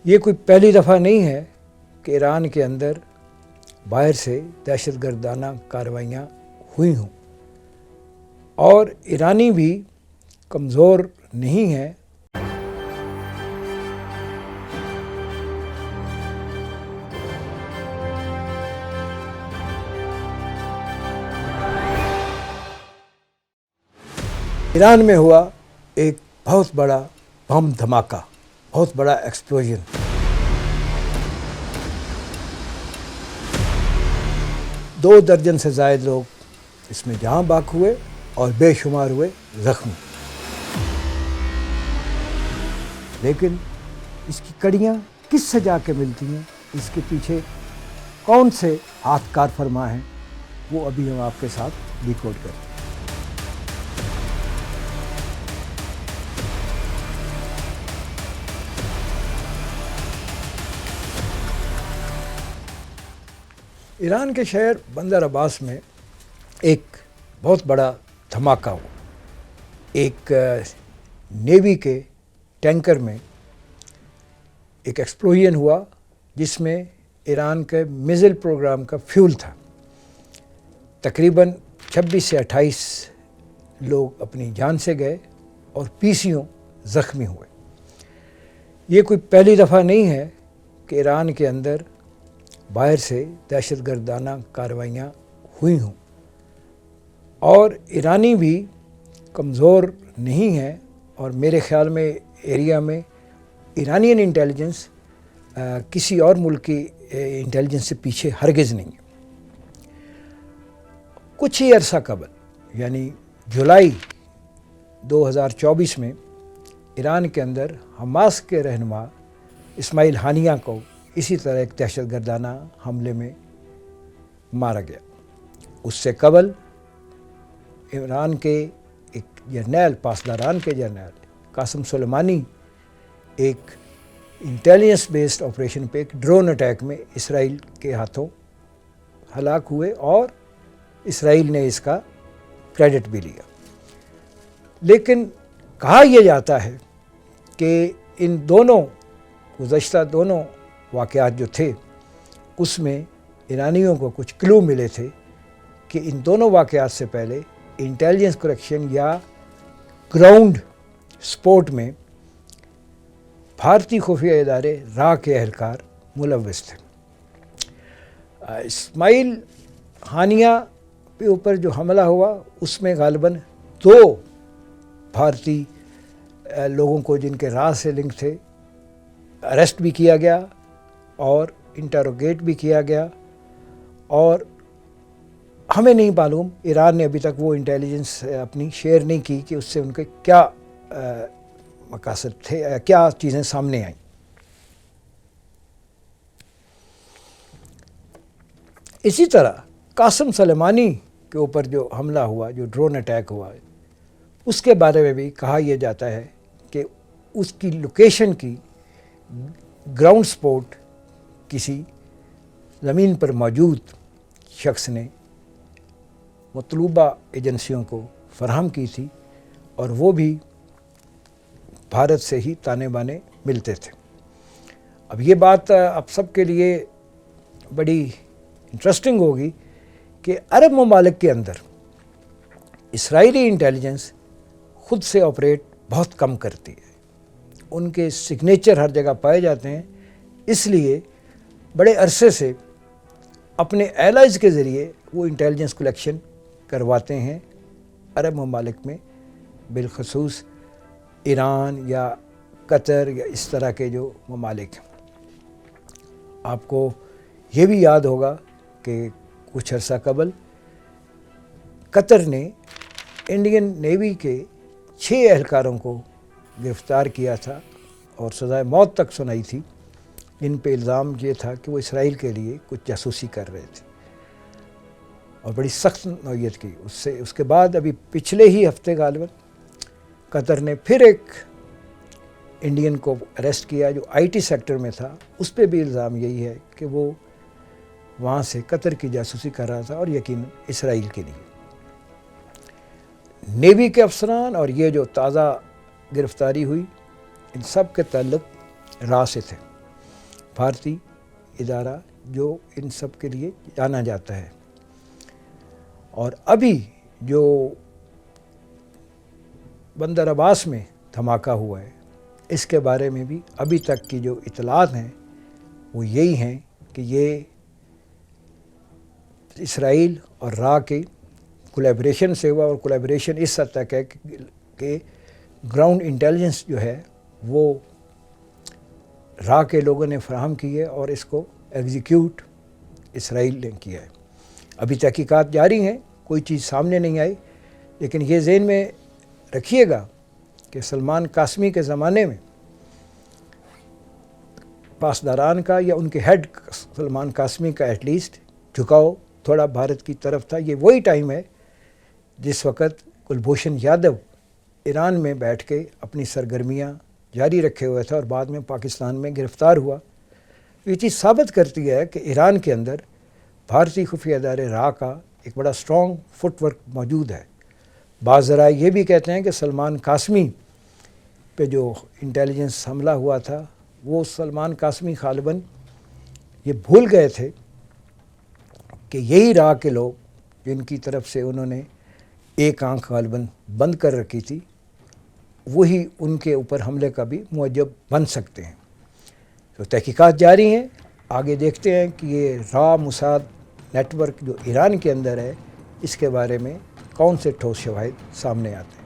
یہ کوئی پہلی دفعہ نہیں ہے کہ ایران کے اندر باہر سے دہشت گردانہ کارروائیاں ہوئی ہوں، اور ایرانی بھی کمزور نہیں ہیں۔ ایران میں ہوا ایک بہت بڑا بم دھماکہ، بہت بڑا ایکسپلوژن۔ 2 درجن سے زائد لوگ اس میں جاں بحق ہوئے اور بے شمار ہوئے زخمی۔ لیکن اس کی کڑیاں کس سے جا کے ملتی ہیں، اس کے پیچھے کون سے ہاتھ کار فرما ہیں، وہ ابھی ہم آپ کے ساتھ ڈیکوڈ کرتے ہیں۔ ایران کے شہر بندر عباس میں ایک بہت بڑا دھماکہ ہوا۔ ایک نیوی کے ٹینکر میں ایک ایکسپلوژن ہوا جس میں ایران کے میزائل پروگرام کا فیول تھا۔ تقریباً 26 سے 28 لوگ اپنی جان سے گئے اور 20 زخمی ہوئے۔ یہ کوئی پہلی دفعہ نہیں ہے کہ ایران کے اندر باہر سے دہشت گردانہ کارروائیاں ہوئی ہوں، اور ایرانی بھی کمزور نہیں ہیں، اور میرے خیال میں ایریا میں ایرانین انٹیلیجنس کسی اور ملک کی انٹیلیجنس سے پیچھے ہرگز نہیں ہے۔ کچھ ہی عرصہ قبل یعنی جولائی 2024 میں ایران کے اندر حماس کے رہنما اسماعیل ہانیہ کو اسی طرح ایک دہشت گردانہ حملے میں مارا گیا۔ اس سے قبل ایران کے ایک جرنیل، پاسداران کے جرنیل قاسم سلیمانی ایک انٹیلیجنس بیسڈ آپریشن پہ ایک ڈرون اٹیک میں اسرائیل کے ہاتھوں ہلاک ہوئے، اور اسرائیل نے اس کا کریڈٹ بھی لیا۔ لیکن کہا یہ جاتا ہے کہ ان دونوں گزشتہ دونوں واقعات جو تھے اس میں ایرانیوں کو کچھ کلو ملے تھے کہ ان دونوں واقعات سے پہلے انٹیلیجنس کریکشن یا گراؤنڈ سپورٹ میں بھارتی خفیہ ادارے را کے اہلکار ملوث تھے۔ اسماعیل ہانیہ کے اوپر جو حملہ ہوا اس میں غالباً 2 بھارتی لوگوں کو جن کے را سے لنک تھے اریسٹ بھی کیا گیا اور انٹروگیٹ بھی کیا گیا، اور ہمیں نہیں معلوم، ایران نے ابھی تک وہ انٹیلیجنس اپنی شیئر نہیں کی کہ اس سے ان کے کیا مقاصد تھے، کیا چیزیں سامنے آئیں۔ اسی طرح قاسم سلیمانی کے اوپر جو حملہ ہوا، جو ڈرون اٹیک ہوا، اس کے بارے میں بھی کہا یہ جاتا ہے کہ اس کی لوکیشن کی گراؤنڈ سپورٹ کسی زمین پر موجود شخص نے مطلوبہ ایجنسیوں کو فراہم کی تھی، اور وہ بھی بھارت سے ہی تانے بانے ملتے تھے۔ اب یہ بات آپ سب کے لیے بڑی انٹرسٹنگ ہوگی کہ عرب ممالک کے اندر اسرائیلی انٹیلیجنس خود سے آپریٹ بہت کم کرتی ہے۔ ان کے سگنیچر ہر جگہ پائے جاتے ہیں، اس لیے بڑے عرصے سے اپنے ایلائز کے ذریعے وہ انٹیلیجنس کلیکشن کرواتے ہیں عرب ممالک میں، بالخصوص ایران یا قطر یا اس طرح کے جو ممالک ہیں۔ آپ کو یہ بھی یاد ہوگا کہ کچھ عرصہ قبل قطر نے انڈین نیوی کے 6 اہلکاروں کو گرفتار کیا تھا اور سزائے موت تک سنائی تھی، جن پہ الزام یہ تھا کہ وہ اسرائیل کے لیے کچھ جاسوسی کر رہے تھے، اور بڑی سخت نوعیت کی۔ اس کے بعد ابھی پچھلے ہی ہفتے غالباً قطر نے پھر ایک انڈین کو اریسٹ کیا جو آئی ٹی سیکٹر میں تھا، اس پہ بھی الزام یہی ہے کہ وہ وہاں سے قطر کی جاسوسی کر رہا تھا، اور یقیناً اسرائیل کے لیے۔ نیوی کے افسران اور یہ جو تازہ گرفتاری ہوئی، ان سب کے تعلق را سے تھے۔ بھارتی ادارہ جو ان سب کے لیے جانا جاتا ہے. اور ابھی جو بندر عباس میں دھماکہ ہوا ہے اس کے بارے میں بھی ابھی تک کی جو اطلاعات ہیں وہ یہی ہیں کہ یہ اسرائیل اور را کے کولیبریشن سے ہوا، اور کولیبریشن اس حد تک ہے کہ گراؤنڈ انٹیلیجنس جو ہے وہ را کے لوگوں نے فراہم کی ہے اور اس کو ایگزیکیوٹ اسرائیل نے کیا ہے. ابھی تحقیقات جاری ہیں، کوئی چیز سامنے نہیں آئی، لیکن یہ ذہن میں رکھیے گا کہ سلمان قاسمی کے زمانے میں پاسداران کا یا ان کے ہیڈ سلمان قاسمی کا ایٹ لیسٹ جھکاؤ تھوڑا بھارت کی طرف تھا. یہ وہی ٹائم ہے جس وقت کلبھوشن یادو ایران میں بیٹھ کے اپنی سرگرمیاں جاری رکھے ہوئے تھا اور بعد میں پاکستان میں گرفتار ہوا. یہ چیز ثابت کرتی ہے کہ ایران کے اندر بھارتی خفیہ ادارے را کا ایک بڑا اسٹرانگ فٹ ورک موجود ہے. بعض ذرائع یہ بھی کہتے ہیں کہ سلمان قاسمی پہ جو انٹیلیجنس حملہ ہوا تھا وہ سلمان قاسمی غالباً یہ بھول گئے تھے کہ یہی را کے لوگ جن کی طرف سے انہوں نے ایک آنکھ غالباً بند کر رکھی تھی وہی ان کے اوپر حملے کا بھی موجب بن سکتے ہیں. تو تحقیقات جاری ہیں، آگے دیکھتے ہیں کہ یہ را موساد نیٹ ورک جو ایران کے اندر ہے اس کے بارے میں کون سے ٹھوس شواہد سامنے آتے ہیں.